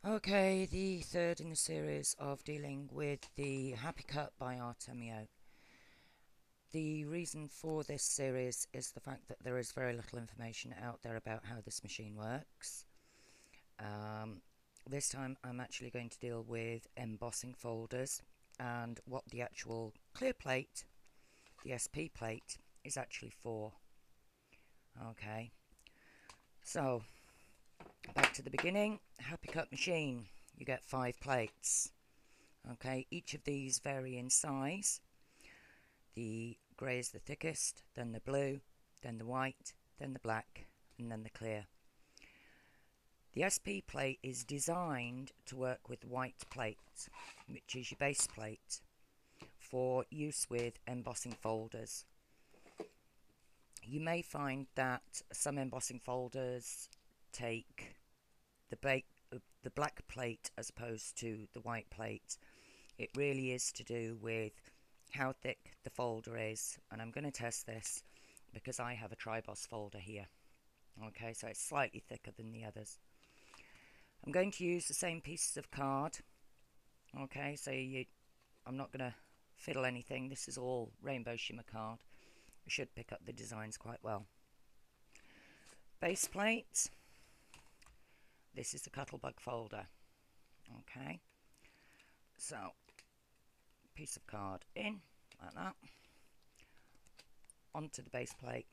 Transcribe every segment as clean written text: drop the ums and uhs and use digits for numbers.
Okay, the third in the series of dealing with the Happycut by Artemio. The reason for this series is the fact that there is very little information out there about how this machine works. This time I'm actually going to deal with embossing folders and what the actual clear plate, the SP plate, is actually for. Okay, so back to the beginning. Happycut machine, you get 5 plates. Okay, each of these vary in size. The grey is the thickest, then the blue, then the white, then the black, and then the clear. The SP plate is designed to work with white plate, which is your base plate, for use with embossing folders. You may find that some embossing folders take the black plate as opposed to the white plate. It really is to do with how thick the folder is, and I'm going to test this because I have a tri-boss folder here. Okay, so it's slightly thicker than the others. I'm going to use the same pieces of card. Okay, so I'm not going to fiddle anything. This is all rainbow shimmer card. You should pick up the designs quite well. Base plate. This is the Cuttlebug folder. Okay, so piece of card in like that, onto the base plate,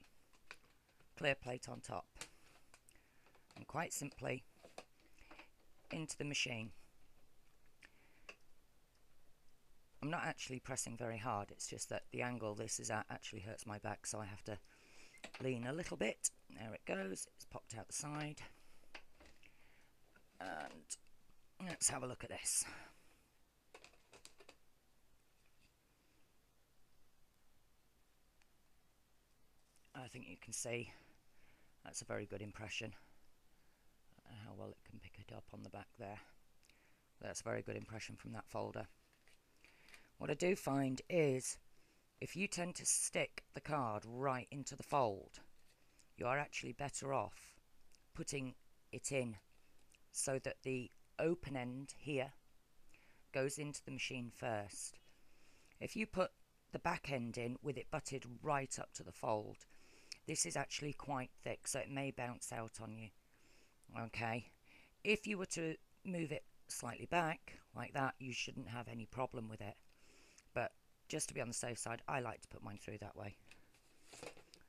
clear plate on top, and quite simply into the machine. I'm not actually pressing very hard, it's just that the angle this is at actually hurts my back, so I have to lean a little bit. There it goes, it's popped out the side. And let's have a look at this. I think you can see that's a very good impression. I don't know how well it can pick it up on the back there. That's a very good impression from that folder. What I do find is if you tend to stick the card right into the fold, you are actually better off putting it in so that the open end here goes into the machine first. If you put the back end in with it butted right up to the fold, this is actually quite thick, so it may bounce out on you. Okay, if you were to move it slightly back like that, you shouldn't have any problem with it, but just to be on the safe side, I like to put mine through that way.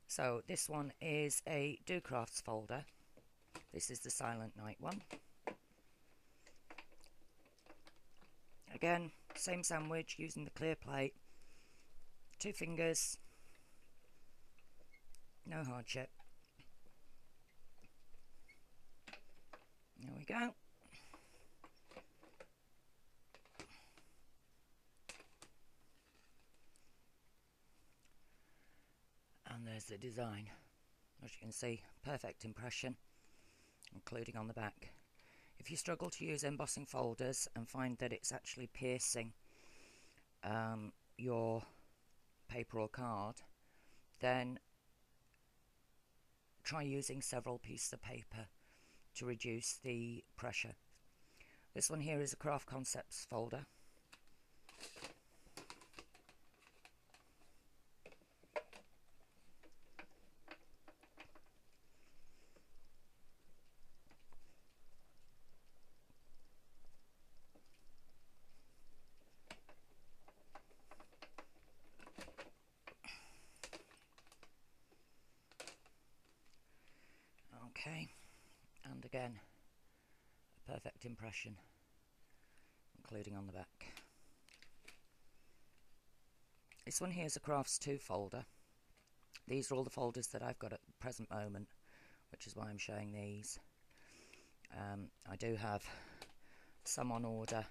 So this one is a Do Crafts folder. This is the Silent Night one. Again, same sandwich, using the clear plate, 2 fingers, no hardship. There we go. And there's the design. As you can see, perfect impression, including on the back. If you struggle to use embossing folders and find that it's actually piercing your paper or card, then try using several pieces of paper to reduce the pressure. This one here is a Craft Concepts folder. Okay, and again, a perfect impression, including on the back. This one here is a Crafts 2 folder. These are all the folders that I've got at the present moment, which is why I'm showing these. I do have some on order,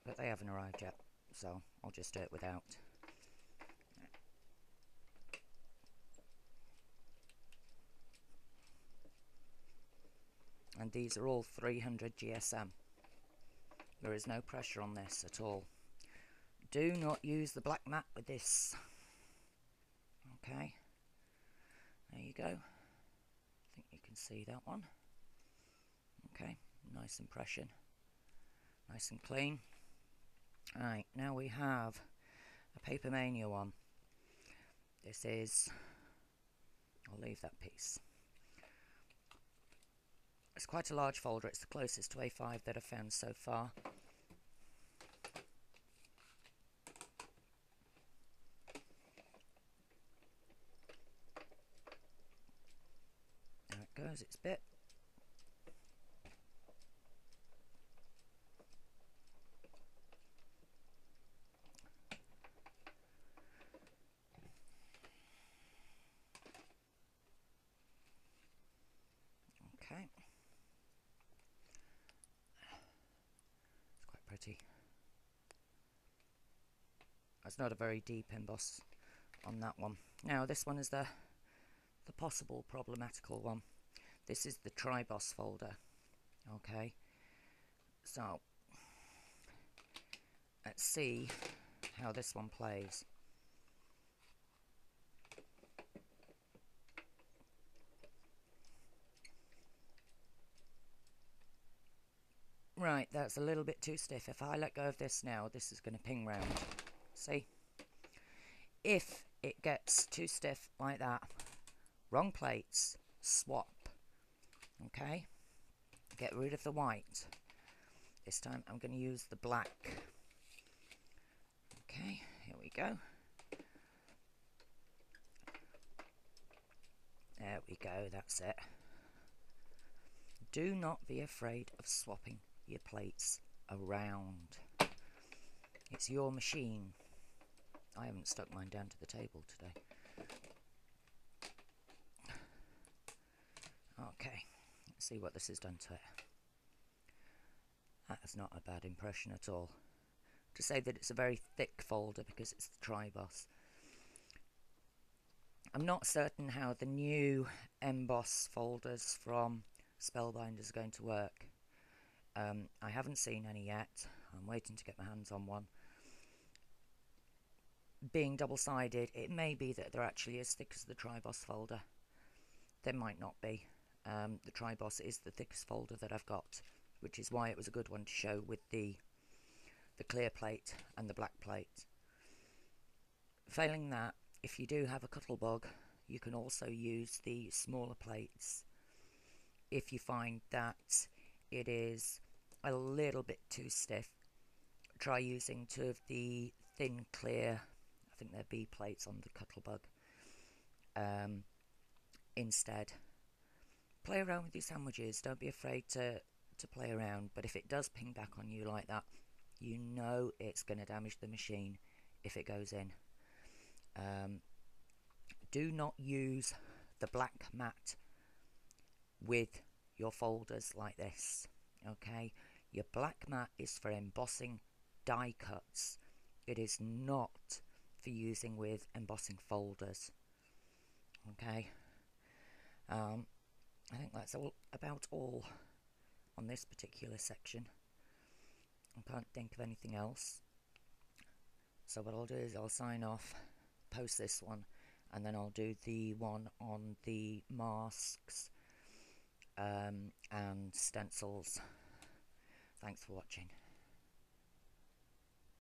but they haven't arrived yet, so I'll just do it without. And these are all 300 GSM. There is no pressure on this at all. Do not use the black mat with this. Okay, there you go. I think you can see that one. Okay, nice impression, nice and clean. Right, now we have a Paper Mania one. This is, I'll leave that piece. It's quite a large folder. It's the closest to A5 that I've found so far. There it goes, its bit. Okay. It's quite pretty. It's not a very deep emboss on that one. Now this one is the possible problematical one. This is the Tri-Boss folder. Okay, so let's see how this one plays. Right, that's a little bit too stiff. If I let go of this now, this is going to ping round. See? If it gets too stiff like that, wrong plates, swap. Okay? Get rid of the white. This time I'm going to use the black. Okay, here we go. There we go, that's it. Do not be afraid of swapping your plates around. It's your machine. I haven't stuck mine down to the table today. Okay, let's see what this has done to it. That's not a bad impression at all. To say that it's a very thick folder because it's the Tri-Boss. I'm not certain how the new emboss folders from Spellbinders are going to work. I haven't seen any yet. I'm waiting to get my hands on one. Being double-sided, it may be that they're actually as thick as the Tri-Boss folder. They might not be. The Tri-Boss is the thickest folder that I've got, which is why it was a good one to show with the clear plate and the black plate. Failing that, if you do have a cuttle bug, you can also use the smaller plates. If you find that it is a little bit too stiff, try using two of the thin clear, I think they're B plates on the cuttle bug, instead. Play around with your sandwiches, don't be afraid to play around, but if it does ping back on you like that, you know it's going to damage the machine if it goes in. Do not use the black mat with your folders like this. Okay, your black mat is for embossing die cuts. It is not for using with embossing folders. Okay, I think that's about all on this particular section. I can't think of anything else. So what I'll do is I'll sign off, post this one, and then I'll do the one on the masks and stencils. Thanks for watching.